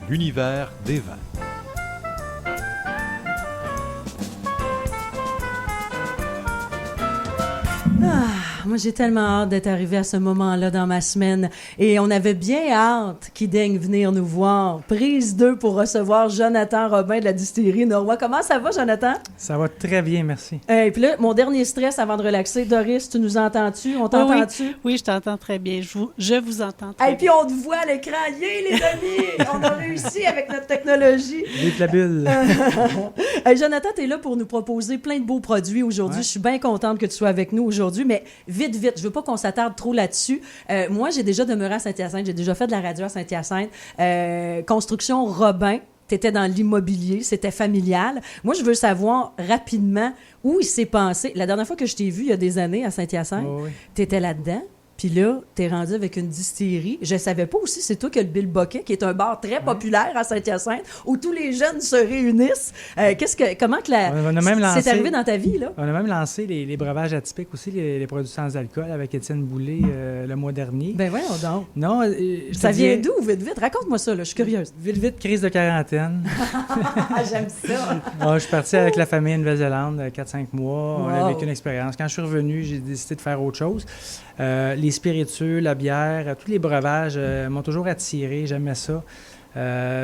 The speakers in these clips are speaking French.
l'univers des vins. Moi, j'ai tellement hâte d'être arrivée à ce moment-là dans ma semaine. Et on avait bien hâte qu'il daigne venir nous voir. Prise 2 pour recevoir Jonathan Robin de la distillerie Norois. Comment ça va, Jonathan? Ça va très bien, merci. Et puis là, mon dernier stress avant de relaxer. Doris, tu nous entends-tu? On t'entend-tu? Oui, je t'entends très bien. Je vous entends très bien. Et puis on te voit à l'écran. Yeah, les amis! On a réussi avec notre technologie. Vive la bulle! Hey, Jonathan, tu es là pour nous proposer plein de beaux produits aujourd'hui. Ouais. Je suis bien contente que tu sois avec nous aujourd'hui, mais vite, je veux pas qu'on s'attarde trop là-dessus. Moi, j'ai déjà demeuré à Saint-Hyacinthe, j'ai déjà fait de la radio à Saint-Hyacinthe. Construction Robin, tu étais dans l'immobilier, c'était familial. Moi, je veux savoir rapidement où il s'est passé. La dernière fois que je t'ai vu, il y a des années, à Saint-Hyacinthe, Oh, oui. tu étais là-dedans. Puis là, t'es rendu avec une distillerie. Je savais pas aussi, c'est toi que le Bill Boquet, qui est un bar très populaire à Saint-Hyacinthe, où tous les jeunes se réunissent. Comment que On a même lancé- c'est arrivé dans ta vie, là? On a même lancé les breuvages atypiques aussi, les produits sans alcool, avec Étienne Boulay le mois dernier. Ben voyons donc. Non, je te Ça vient dirais, d'où, vite? Raconte-moi ça, là, je suis curieuse. Vite, crise de quarantaine. J'aime ça. Je suis parti avec la famille en Nouvelle-Zélande, 4-5 mois. On a Wow. vécu une expérience. Quand je suis revenu, j'ai décidé de faire autre chose. Les spiritueux, la bière, tous les breuvages m'ont toujours attiré. J'aimais ça.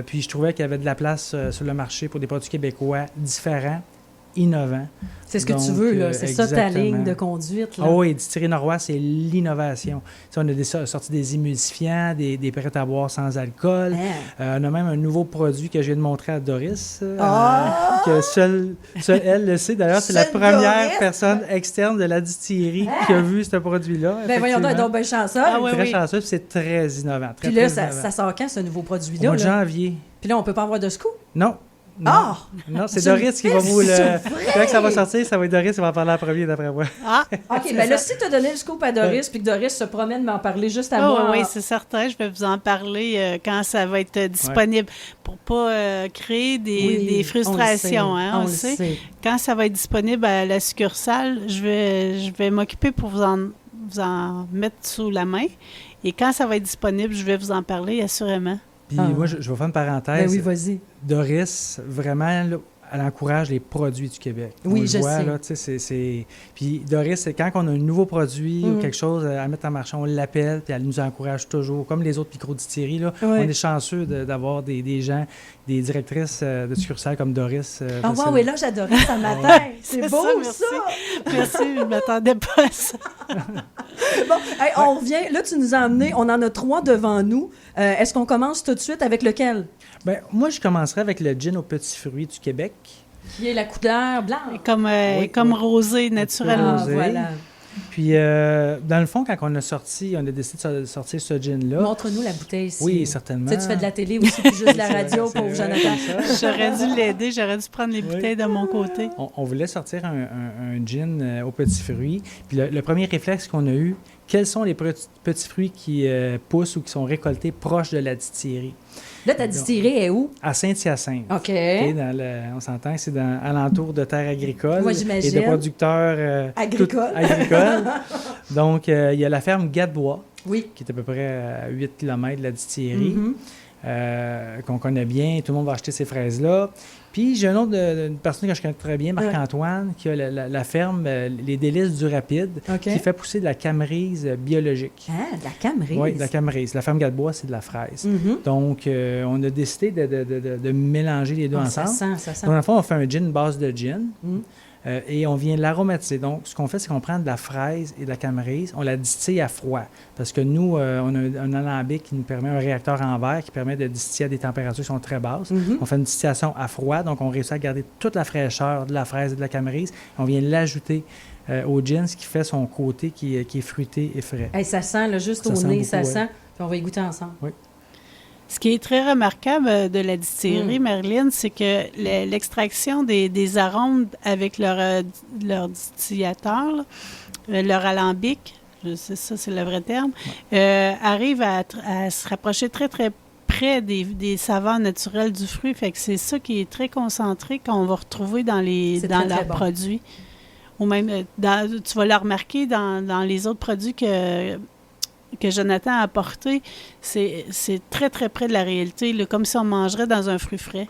Puis je trouvais qu'il y avait de la place sur le marché pour des produits québécois différents, innovants. C'est ce que tu Donc, veux, là. C'est ça ta exactement. ligne de conduite, là. Ah oui, Distillerie Norois, c'est l'innovation. Tu sais, on a sorti des émulsifiants, des prêts à boire sans alcool. Hein? On a même un nouveau produit que je viens de montrer à Doris, Ah! que seule elle le sait. D'ailleurs, c'est la Seule première Doris? personne externe de la distillerie qui a vu ce produit-là. Ben voyons donc, elle est donc bien chanceuse. Ah ouais, Très oui. chanceux, puis c'est très innovant. Très, Puis là, très innovant. ça sort quand, ce nouveau Au produit-là? mois de là? janvier. Puis là, on peut pas avoir de scoop? Non. Non, Ah! non, c'est Tu Doris me qui va fais vous le... souffrir! Quand ça va sortir, ça va être Doris qui va en parler en premier, d'après moi. Ah, OK, ben là, si tu as donné le scoop à Doris, puis que Doris se promène m'en parler juste à oh, moi. oui, c'est certain. Je vais vous en parler quand ça va être disponible pour pas créer Oui, des frustrations. on On le le sait. sait. Quand ça va être disponible à la succursale, je vais m'occuper pour vous en mettre sous la main. Et quand ça va être disponible, je vais vous en parler assurément. Puis Ah. moi, je vais faire une parenthèse. Ben oui, vas-y. Doris, vraiment, là, elle encourage les produits du Québec. Oui, on je le voit, sais. là, tu sais, c'est... Puis Doris, c'est quand on a un nouveau produit ou quelque chose à mettre en marché, on l'appelle, puis elle nous encourage toujours. Comme les autres micro-distilleries, là, Ouais. on est chanceux d'avoir des gens, des directrices de succursales comme Doris. Ah, parce wow, que- et là, j'adorais ça matin. C'est C'est beau, ça, merci. ça! Merci, je ne m'attendais pas à ça. Bon, hey, on revient. Là, tu nous as amené, on en a 3 devant nous. Est-ce qu'on commence tout de suite avec lequel? Ben, moi, je commencerai avec le gin aux petits fruits du Québec. Qui est la couleur blanche. Comme Oui. rosé, naturellement. Rosé. Voilà. Puis, dans le fond, quand on a décidé de sortir ce gin-là... Montre-nous la bouteille ici. Oui, certainement. Tu sais, tu fais de la télé aussi, puis juste de la C'est radio, vrai, pauvre c'est vrai, Jonathan. comme ça. J'aurais dû l'aider, j'aurais dû prendre les bouteilles de mon côté. On voulait sortir un gin aux petits fruits. Puis le premier réflexe qu'on a eu, quels sont les petits fruits qui poussent ou qui sont récoltés proches de la distillerie? Là, ta distillerie est où? À Saint-Hyacinthe. OK. OK, on s'entend que c'est alentour de terres agricoles Moi, et j'imagine. de producteurs Agricoles. agricoles. Donc, il y a la ferme Gadebois, Oui. qui est à peu près à 8 km de la distillerie, Mhm. qu'on connaît bien. Tout le monde va acheter ces fraises-là. Puis, j'ai une personne que je connais très bien, Marc-Antoine, qui a la ferme Les Délices du Rapide, OK. qui fait pousser de la camerise biologique. Ah, de la camerise. Oui, de la camerise. La ferme Gadebois, c'est de la fraise. Mhm. Donc, on a décidé de mélanger les deux Ah, ensemble. ça sent. Donc, dans le fond, on fait un gin base de gin Mhm. et on vient l'aromatiser. Donc, ce qu'on fait, c'est qu'on prend de la fraise et de la camerise, on la distille à froid. Parce que nous, on a un alambic qui nous permet, un réacteur en verre qui permet de distiller à des températures qui sont très basses. Mhm. On fait une distillation à froid, donc on réussit à garder toute la fraîcheur de la fraise et de la camerise. On vient l'ajouter au gin, ce qui fait son côté qui est fruité et frais. Hey, ça sent, là, juste Ça au sent nez, beaucoup, ça ouais. sent. Puis on va y goûter ensemble. Ce qui est très remarquable de la distillerie, Marilyn, c'est que l'extraction des arômes avec leur distillateur, là, leur alambic, je sais ça, c'est le vrai terme, arrive à se rapprocher très, très près des saveurs naturelles du fruit. Fait que c'est ça qui est très concentré qu'on va retrouver dans C'est très, très leurs bon. produits. Ou même, tu vas le remarquer dans les autres produits que que Jonathan a apporté, c'est très, très près de la réalité, là, comme si on mangerait dans un fruit frais.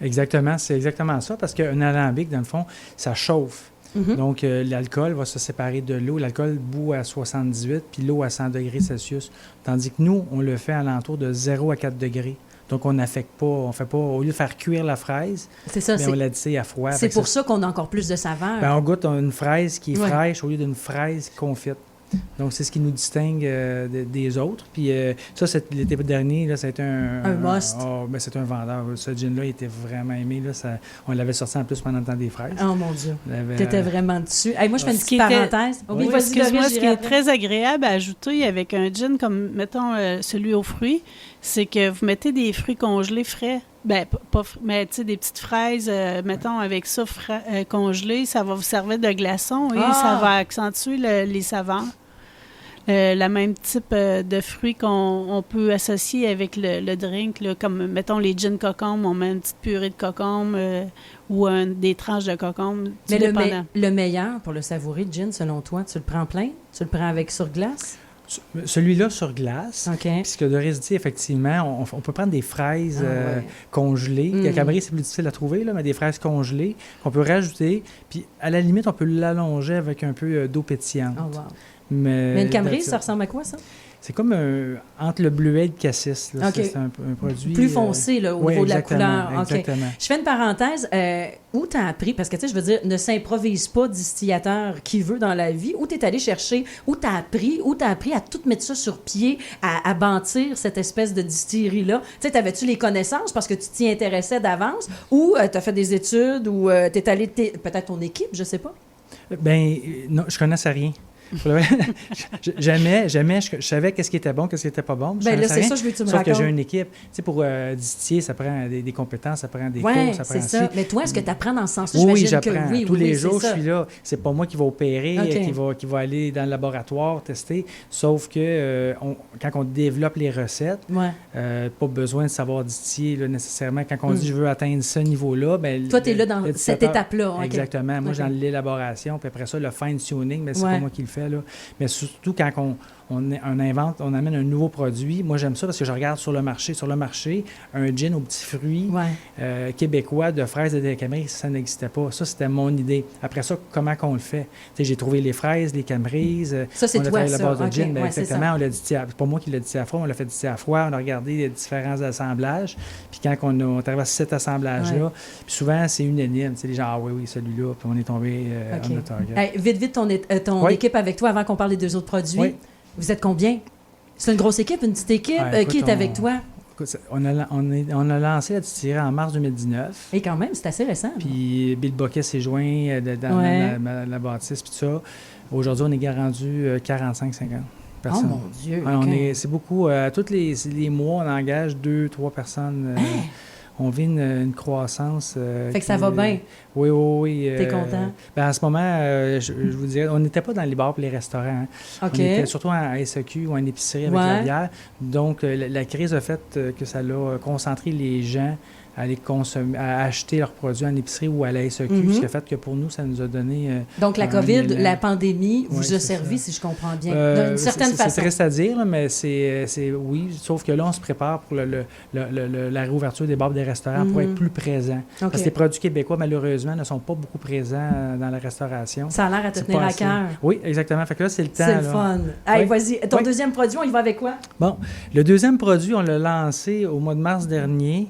Exactement, c'est exactement ça, parce qu'un alambic, dans le fond, ça chauffe. Donc, l'alcool va se séparer de l'eau. L'alcool bout à 78, puis l'eau à 100 degrés Celsius. Tandis que nous, on le fait à l'entour de 0 à 4 degrés. Donc, on n'affecte pas, on fait pas, au lieu de faire cuire la fraise, c'est ça, on l'addice à froid. C'est pour ça qu'on a encore plus de saveur. On goûte une fraise qui est fraîche au lieu d'une fraise confite. Donc, c'est ce qui nous distingue des autres. Puis ça, l'été dernier, là, ça a été un must. C'est un vendeur. Ce gin-là, il était vraiment aimé. Là, on l'avait sorti en plus pendant le temps des fraises. Oh mon Dieu. T'étais vraiment dessus. Hey, moi, je fais une petite parenthèse. Excuse-moi, ce qui est très agréable à ajouter avec un gin comme, mettons, celui aux fruits, c'est que vous mettez des fruits congelés frais. Ben, pas mais tu sais, des petites fraises, mettons, avec ça congelées, ça va vous servir de glaçon et ça va accentuer les saveurs. Le même type de fruits qu'on peut associer avec le drink, là, comme, mettons, les gin cocombes, on met une petite purée de cocombes ou des tranches de cocombes. Mais le meilleur pour le savourer, le gin, selon toi, tu le prends plein? Tu le prends avec sur glace? Celui-là sur glace. OK. Puis ce que Doris dit, effectivement, on peut prendre des fraises congelées. Le Cambrai, c'est plus difficile à trouver, là, mais des fraises congelées qu'on peut rajouter. Puis à la limite, on peut l'allonger avec un peu d'eau pétillante. Oh, wow. Mais une Cambrai, ça ressemble à quoi, ça? C'est comme entre le bleuet et le cassis. Là. Okay. C'est un produit... Plus foncé, là, au niveau de la couleur. Exactement. Je fais une parenthèse. Où tu as appris? Parce que, tu sais, je veux dire, ne s'improvise pas distillateur qui veut dans la vie. Où tu es allé chercher? Où tu as appris à tout mettre ça sur pied, à bâtir cette espèce de distillerie-là? Tu sais, t'avais-tu les connaissances parce que tu t'y intéressais d'avance? Ou tu as fait des études? Ou tu es allé... Peut-être ton équipe, je sais pas? Ben non, je connaissais rien. Jamais, je savais qu'est-ce qui était bon, qu'est-ce qui n'était pas bon. Ben là, c'est ça, je veux que tu me racontes. Sauf que j'ai une équipe. Tu sais, pour distiller, ça prend des compétences, ça prend des cours, ça prend c'est ça. Mais toi, est-ce que tu apprends dans ce sens-là? Oui, j'apprends. Tous les jours, je suis là. C'est pas moi qui va opérer, qui va aller dans le laboratoire tester. Sauf que quand on développe les recettes, pas besoin de savoir distiller là, nécessairement. Quand on dit je veux atteindre ce niveau-là, ben toi, tu es là dans cette étape-là. Exactement. Moi, j'ai dans l'élaboration, puis après ça, le fine-tuning, mais c'est pas moi qui le fais. Là. Mais surtout quand on amène un nouveau produit, moi j'aime ça parce que je regarde sur le marché. Sur le marché, un gin aux petits fruits québécois de fraises et de Cambrai, ça n'existait pas. Ça, c'était mon idée. Après ça, comment qu'on le fait? T'sais, j'ai trouvé les fraises, les Cambris. Ça, c'est toi, ça. La base de gin. Exactement, on l'a dit, c'est pas moi qui l'ai dit à froid, on l'a fait distiller à froid, on a regardé les différents assemblages. Puis quand on arrive à cet assemblage-là, puis souvent, c'est unanime. Les gens, oui, celui-là, puis on est tombé on a target. Hey, vite, ton équipe avec toi, avant qu'on parle des deux autres produits. Oui. Vous êtes combien? C'est une grosse équipe, une petite équipe? Écoute, qui est avec toi? Écoute, on a lancé la distillerie en mars 2019. Et quand même, c'est assez récent. Puis Bill Bocquet s'est joint dans la bâtisse, puis tout ça. Aujourd'hui, on est rendu 45-50 personnes. Oh mon Dieu! C'est beaucoup. Tous les mois, on engage 2-3 personnes. On vit une croissance. Fait que ça va bien. Oui. T'es content? En ce moment, je vous dirais, on n'était pas dans les bars et les restaurants. Hein. OK. On était surtout en SAQ ou en épicerie avec la bière. Donc, la crise a fait que ça l'a concentré les gens à aller consommer, à acheter leurs produits en épicerie ou à la SAQ, ce qui a fait que pour nous, ça nous a donné... Donc, la COVID, la pandémie vous a servi, si je comprends bien, d'une certaine façon. C'est triste à dire, mais c'est oui, sauf que là, on se prépare pour la réouverture des bars et des restaurants pour être plus présent. Parce que les produits québécois, malheureusement, ne sont pas beaucoup présents dans la restauration. Ça a l'air à te tenir à cœur. Oui, exactement. Fait que là, c'est le temps. C'est le fun. Allez, vas-y. Ton deuxième produit, on y va avec quoi? Bon, le deuxième produit, on l'a lancé au mois de mars dernier.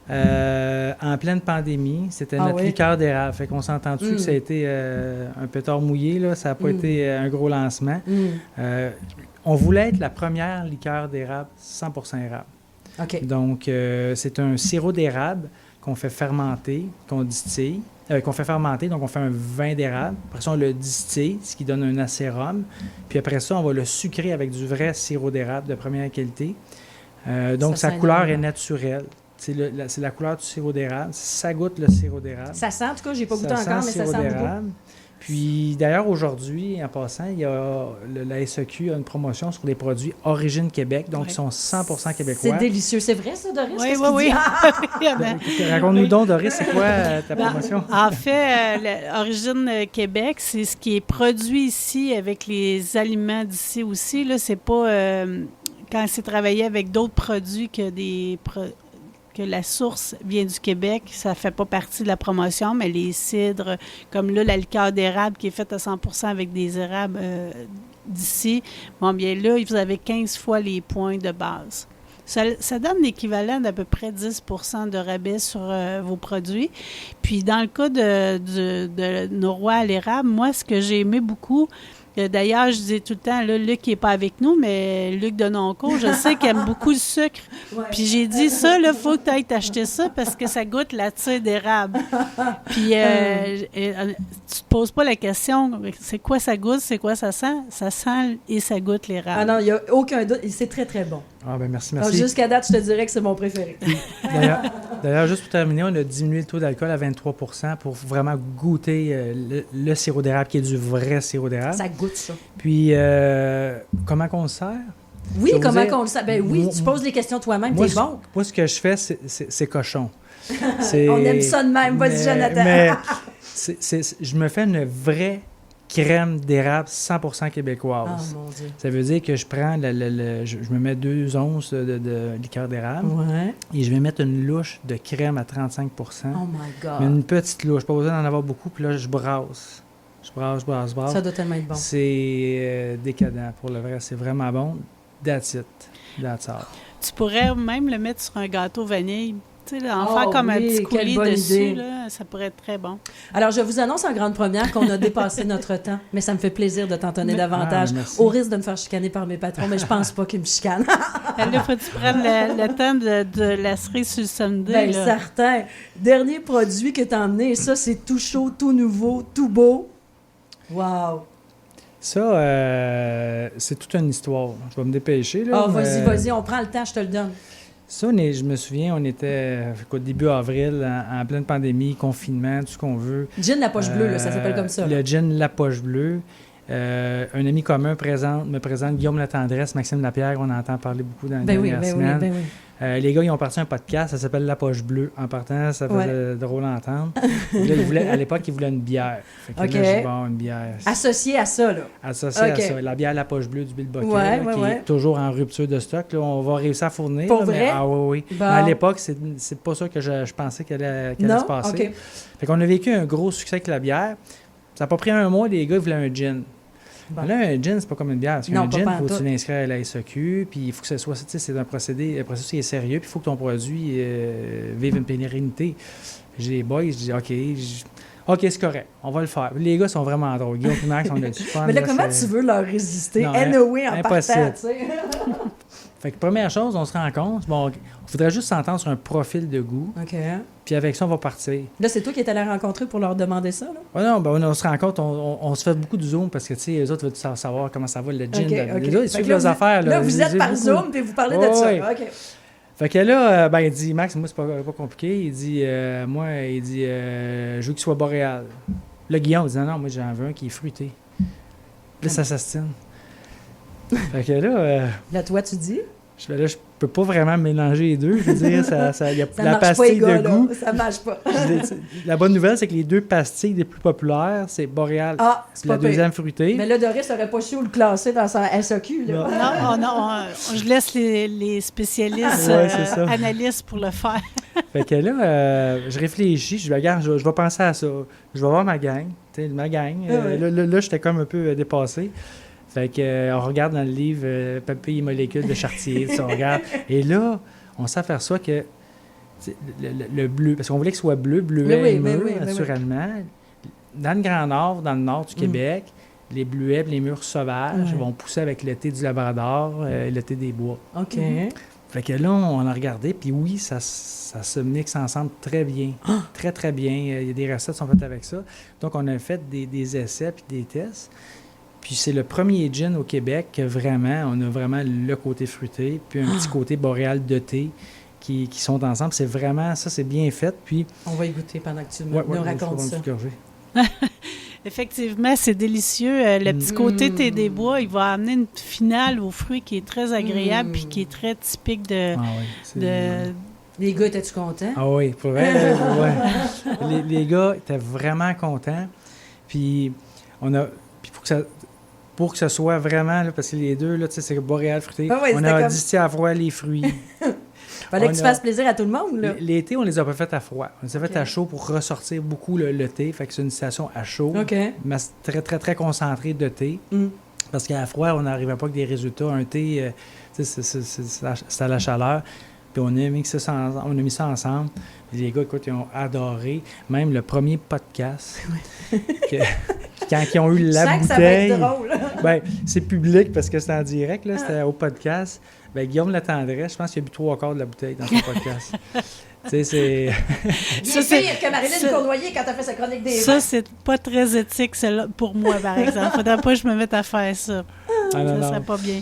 En pleine pandémie, c'était notre liqueur d'érable. Fait qu'on s'entend-tu que ça a été un pétard mouillé, là, ça n'a pas été un gros lancement. On voulait être la première liqueur d'érable 100% érable. Okay. Donc, c'est un sirop d'érable qu'on fait fermenter, qu'on distille, qu'on fait fermenter, donc on fait un vin d'érable. Après ça, on le distille, ce qui donne un acérum. Puis après ça, on va le sucrer avec du vrai sirop d'érable de première qualité. Donc, sa couleur est naturelle. C'est la couleur du sirop d'érable. Ça goûte le sirop d'érable. Ça sent, en tout cas, j'ai pas goûté encore, mais ça sent beaucoup. Puis d'ailleurs, aujourd'hui, en passant, il y a la SEQ a une promotion sur les produits Origine Québec, donc ils sont 100% québécois. C'est délicieux. C'est vrai, ça, Doris? Oui, Qu'est-ce oui, qu'il oui. dit? Raconte-nous donc, Doris, c'est quoi ta promotion? En fait, Origine Québec, c'est ce qui est produit ici avec les aliments d'ici aussi. Là, c'est pas quand c'est travaillé avec d'autres produits que la source vient du Québec, ça fait pas partie de la promotion, mais les cidres, comme là, la liqueur d'érable qui est faite à 100% avec des érables d'ici, bon, bien là, vous avez 15 fois les points de base. Ça donne l'équivalent d'à peu près 10% de rabais sur vos produits. Puis, dans le cas de nos rois à l'érable, moi, ce que j'ai aimé beaucoup, d'ailleurs, je disais tout le temps, là, Luc n'est pas avec nous, mais Luc de Noncourt, je sais qu'il aime beaucoup le sucre. Ouais. Puis j'ai dit, ça, il faut que tu ailles t'acheter ça parce que ça goûte la tire d'érable. Puis tu te poses pas la question, c'est quoi ça goûte, c'est quoi ça sent? Ça sent et ça goûte l'érable. Ah non, il n'y a aucun doute. C'est très, très bon. Ah ben merci. Alors, jusqu'à date, je te dirais que c'est mon préféré. D'ailleurs, juste pour terminer, on a diminué le taux d'alcool à 23% pour vraiment goûter le sirop d'érable qui est du vrai sirop d'érable. Ça goûte ça. Puis, comment qu'on le sert? Oui, Je comment vous qu'on le sait? Ben oui, moi- tu poses les questions toi-même, Moi, t'es bon. Moi, ce que je fais, c'est cochon. On aime ça de même. Vas-y, Jonathan. Mais je me fais une vraie crème d'érable 100% québécoise. Oh mon Dieu. Ça veut dire que je prends, je me mets 2 onces de liqueur d'érable Ouais. et je vais mettre une louche de crème à 35%. Oh my Mais God. une petite louche, pas besoin d'en avoir beaucoup, puis là, je brasse. Je brasse. Ça doit tellement être bon. C'est décadent, pour le vrai. C'est vraiment bon. That's it. That's all. Tu pourrais même le mettre sur un gâteau vanille. Tu sais, en Oh faire comme un oui, petit quelle coulis bonne dessus, idée. là, ça pourrait être très bon. Alors, je vous annonce en grande première qu'on a dépassé notre temps, mais ça me fait plaisir de t'en donner davantage, Ah, merci. au risque de me faire chicaner par mes patrons, mais je pense pas qu'ils me chicanent. Là, faut-tu prendre le temps de la cerise sur le sundae, Bien, là. certain. Dernier produit que t'as emmené, ça, c'est tout chaud, tout nouveau, tout beau. Wow. Ça, c'est toute une histoire. Je vais me dépêcher. Là, Ah, vas-y, mais- vas-y, on prend le temps, je te le donne. Ça, je me souviens, on était au début avril, en pleine pandémie, confinement, tout ce qu'on veut. Gin la poche bleue, là, ça s'appelle comme ça. là. Le gin La Poche Bleue. Un ami commun me présente Guillaume Latendresse, Maxime Lapierre, on entend parler beaucoup dans les Ben oui, dernières ben oui, semaines. ben oui. Les gars, ils ont parti un podcast, ça s'appelle La Poche Bleue. En partant, ça faisait drôle à entendre. Puis là, à l'époque, ils voulaient une bière. Fait que OK. là, j'ai dit, bon, une bière. Associé à ça, là. Associé OK. à ça. La bière La Poche Bleue du Bill Bucket, Ouais, là, ouais, qui ouais. est toujours en rupture de stock. Là, on va réussir à fournir. Pour là, mais- vrai? ah oui, oui. Bon. Mais à l'époque, c'est pas ça que je pensais qu'elle allait Non? se passer. OK. Fait qu'on a vécu un gros succès avec la bière. Ça n'a pas pris un mois, les gars, ils voulaient un gin. Bon. Mais là, un gin, c'est pas comme une bière. Parce Non, qu'un pas gin, il faut pantoute. que tu l'inscrire à la SEQ, puis il faut que ce soit, tu sais, c'est un processus qui est sérieux, puis il faut que ton produit vive une pérennité. J'ai les boys, je dis, OK, c'est correct, on va le faire. Les gars sont vraiment drôles. Guillaume et Max, on a du fun. Mais là, là, comment c'est- tu veux leur résister? Non, Anyway, en impossible. partant, tu sais. Fait que première chose, on se rend compte, bon, on voudrait juste s'entendre sur un profil de goût, OK. puis avec ça, on va partir. Là, c'est toi qui es allé rencontrer pour leur demander ça, là? Ouais, non, ben, on se rend compte, on se fait beaucoup de Zoom parce que, tu sais, les autres veulent savoir comment ça va, le gin. OK, Les OK. autres, ils Fait suivent que là, leurs affaires. Là, vous êtes J'ai par beaucoup- Zoom, puis vous parlez de Ouais, ça. ouais. OK. Fait que là, ben, il dit, Max, moi, c'est pas compliqué. Il dit, je veux qu'il soit boréal. Là, Guillaume dit, non, moi, j'en veux un qui est fruité. Là, ça s'astine. Fait que là, Là, toi, tu dis? je peux pas vraiment mélanger les deux. Je veux dire, il y a Ça la marche pas, les pastille gars, de là. goût. Ça marche pas. La bonne nouvelle, c'est que les 2 pastilles les plus populaires, c'est boréal. Ah, c'est Puis la pas pire. deuxième fruitée. Mais là, Doris n'aurait pas su où le classer dans sa SAQ, là. Non. Je laisse les spécialistes, Ouais, c'est ça. analystes pour le faire. Fait que là, je réfléchis, je dis, regarde, je vais penser à ça. Je vais voir ma gang, tu sais, ma gang. Ouais. Là, j'étais comme un peu dépassé. Fait que, on regarde dans le livre Papier et molécules de Chartier, tu sais, on regarde. Et là, on s'aperçoit que tu sais, le bleu, parce qu'on voulait qu'il soit bleuet Oui, et mûr, oui, naturellement. Dans le Grand Nord, dans le nord du Québec, les bleuets et les mûres sauvages Ouais. vont pousser avec le thé du Labrador et le thé des bois. OK. Fait que là, on a regardé, puis oui, ça se mixe ensemble très bien. Très, très bien. Il y a des recettes qui sont faites avec ça. Donc, on a fait des essais puis des tests. Puis c'est le premier gin au Québec que vraiment, on a vraiment le côté fruité, puis un petit côté boréal de thé qui sont ensemble. C'est vraiment, ça, c'est bien fait. Puis, On va y goûter pendant que tu ouais, nous je vais racontes prendre une ça. petite gorgée. Effectivement, c'est délicieux. Le petit côté thé des bois, il va amener une finale aux fruits qui est très agréable puis qui est très typique de... Les gars, étais-tu contents? Ah oui, pour vrai, ouais. Les gars étaient vraiment contents. Puis, puis pour que ça soit vraiment, là, parce que les deux, là, tu sais, c'est boréal fruité, on a distillé à froid les fruits. Fallait que tu fasses plaisir à tout le monde, là. L'été, on les a pas fait à froid. On les a fait à chaud pour ressortir beaucoup le thé. Fait que c'est une distillation à chaud, mais très, très, très concentrée de thé. Parce qu'à froid, on n'arrivait pas avec des résultats. Un thé, c'est à la chaleur. Puis on a mis ça ensemble. Les gars, écoute, ils ont adoré. Même le premier podcast, quand ils ont eu la bouteille... Ça va être drôle. Ben, c'est public parce que c'est en direct, là, c'était au podcast. Ben, Guillaume Latendresse, je pense qu'il a bu 3/4 de la bouteille dans son podcast. Tu sais, c'est... Ça, c'est pire que Marilyn Cournoyer quand elle fait sa chronique des Ça, c'est pas très éthique pour moi, par exemple. Faudrait pas que je me mette à faire ça. Ça serait pas bien.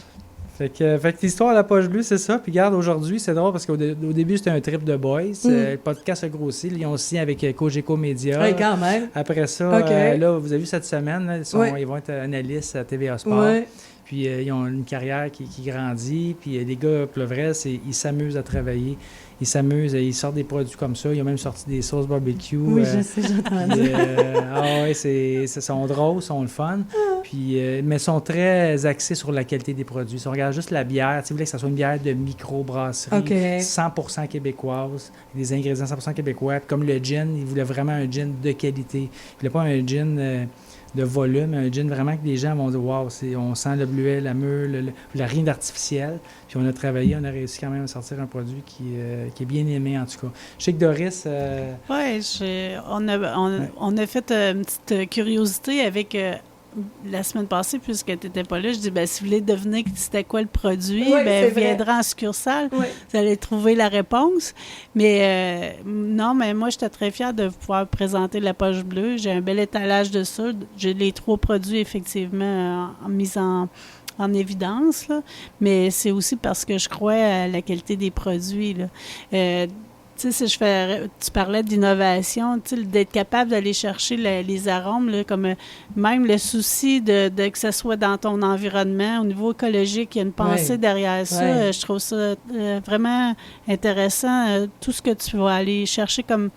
Fait que l'histoire à la poche bleue, c'est ça. Puis regarde, aujourd'hui, c'est drôle parce qu'au début, c'était un trip de boys. Le podcast a grossi. Ils ont signé avec Cogeco Média. Oui, quand même. Après ça, là, vous avez vu cette semaine, là, ils vont être analystes à TVA Sport. Oui. Puis ils ont une carrière qui grandit. Puis les gars, pour le vrai, ils s'amusent à travailler. Ils s'amusent, ils sortent des produits comme ça. Ils ont même sorti des sauces barbecue. Oui, je sais, j'ai entendu. Ils sont drôles, ils sont le fun. Puis, mais ils sont très axés sur la qualité des produits. Si on regarde juste la bière, tu voulais que ça soit une bière de micro-brasserie, 100% québécoise, des ingrédients 100% québécois. Comme le gin, ils voulaient vraiment un gin de qualité. Ils ne voulaient pas un gin... de volume, un gin vraiment que les gens vont dire « Wow, on sent le bleuet, la meule, la rien d'artificiel. » Puis on a travaillé, on a réussi quand même à sortir un produit qui est bien aimé en tout cas. Je sais que Doris... Oui, on a fait une petite curiosité avec... la semaine passée, puisque tu n'étais pas là, je dis, si vous voulez deviner c'était quoi le produit, viendra en succursale. Oui. Vous allez trouver la réponse. Mais non, mais moi, j'étais très fière de pouvoir présenter la poche bleue. J'ai un bel étalage de ça. J'ai les 3 produits, effectivement, mis en évidence. Là. Mais c'est aussi parce que je crois à la qualité des produits. Là. Tu sais, tu parlais d'innovation, tu sais, d'être capable d'aller chercher les arômes, là, comme même le souci de que ce soit dans ton environnement, au niveau écologique, il y a une pensée derrière ça. Je trouve ça vraiment intéressant. Tout ce que tu vas aller chercher comme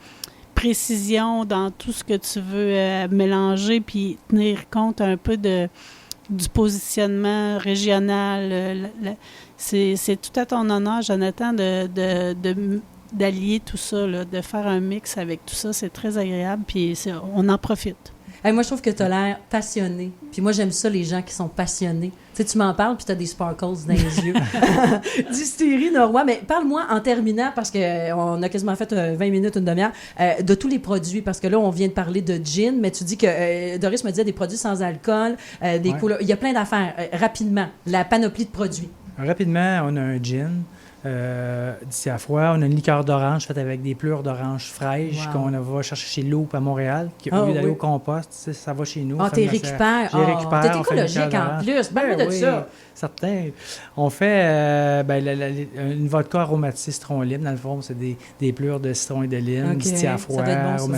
précision dans tout ce que tu veux mélanger, puis tenir compte un peu du positionnement régional. C'est tout à ton honneur, Jonathan, d'allier tout ça, là, de faire un mix avec tout ça, c'est très agréable, puis on en profite. Hey, moi, je trouve que tu as l'air passionné. Puis moi, j'aime ça, les gens qui sont passionnés. Tu sais, tu m'en parles, puis tu as des sparkles dans les yeux. Distillerie Norois. Mais parle-moi, en terminant, parce qu'on a quasiment fait 20 minutes, une demi-heure, de tous les produits. Parce que là, on vient de parler de gin, mais tu dis que Doris me disait des produits sans alcool, des couleurs. Il y a plein d'affaires. Rapidement, la panoplie de produits. Rapidement, on a un gin. D'ici à froid, on a une liqueur d'orange faite avec des plures d'orange fraîches qu'on va chercher chez Loop à Montréal. Au lieu d'aller au compost, ça va chez nous. Tu récupères. Je les récupère. T'es écologique en plus. Parle-moi de ça. Certain. On fait une vodka aromatisée citron-lime. Dans le fond, c'est des plures de citron et de lime, d'ici à froid.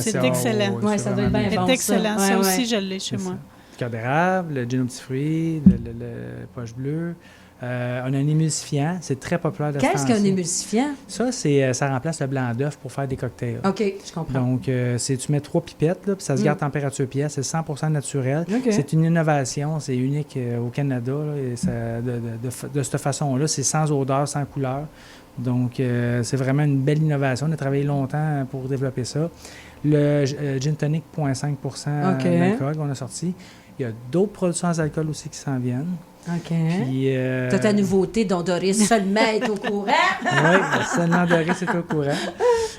C'est excellent. Oui, ça doit être bien bon. C'est excellent. Ça aussi, je l'ai chez moi. Liqueur d'érable, le gin aux petits fruits, le poche bleue. On a un émulsifiant, c'est très populaire de Qu'est-ce qu'un émulsifiant? Ça remplace le blanc d'œuf pour faire des cocktails. OK, je comprends. Donc, tu mets 3 pipettes, là, puis ça se garde température pièce, c'est 100% naturel. Okay. C'est une innovation, c'est unique au Canada. Là, et de cette façon-là, c'est sans odeur, sans couleur. Donc, c'est vraiment une belle innovation. On a travaillé longtemps pour développer ça. Le gin tonic 0,5% d'alcool qu'on a sorti. Il y a d'autres produits sans alcool aussi qui s'en viennent. OK. Puis, t'as ta nouveauté dont Doris seulement est au courant. Oui, seulement Doris est au courant.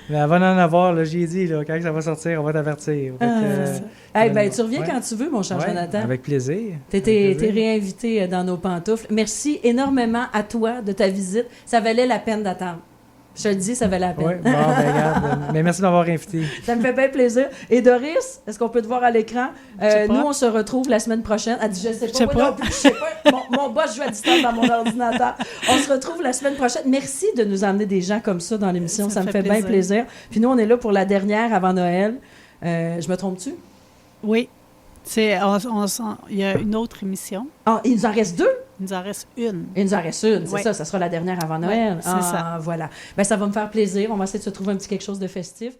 Mais avant d'en avoir, là, j'ai dit, là, quand ça va sortir, on va t'avertir. Tu reviens quand tu veux, mon cher Jonathan. Avec plaisir. T'es réinvité dans nos pantoufles. Merci énormément à toi de ta visite. Ça valait la peine d'attendre. Je te le dis, ça valait la peine. Oui, regarde. Mais merci de m'avoir invité. Ça me fait bien plaisir. Et Doris, est-ce qu'on peut te voir à l'écran? Nous, on se retrouve la semaine prochaine. Elle dit, je sais pas. Moi non plus, je sais pas. Mon boss joue à distance dans mon ordinateur. On se retrouve la semaine prochaine. Merci de nous emmener des gens comme ça dans l'émission. Ça me fait bien plaisir. Puis nous, on est là pour la dernière avant Noël. Je me trompe-tu? Oui. Il y a une autre émission. Ah, il nous en reste 2? Il nous en reste une. Il nous en reste une, c'est Oui. ça sera la dernière avant Noël. Oui, c'est ça. Voilà. Ben, ça va me faire plaisir. On va essayer de se trouver un petit quelque chose de festif.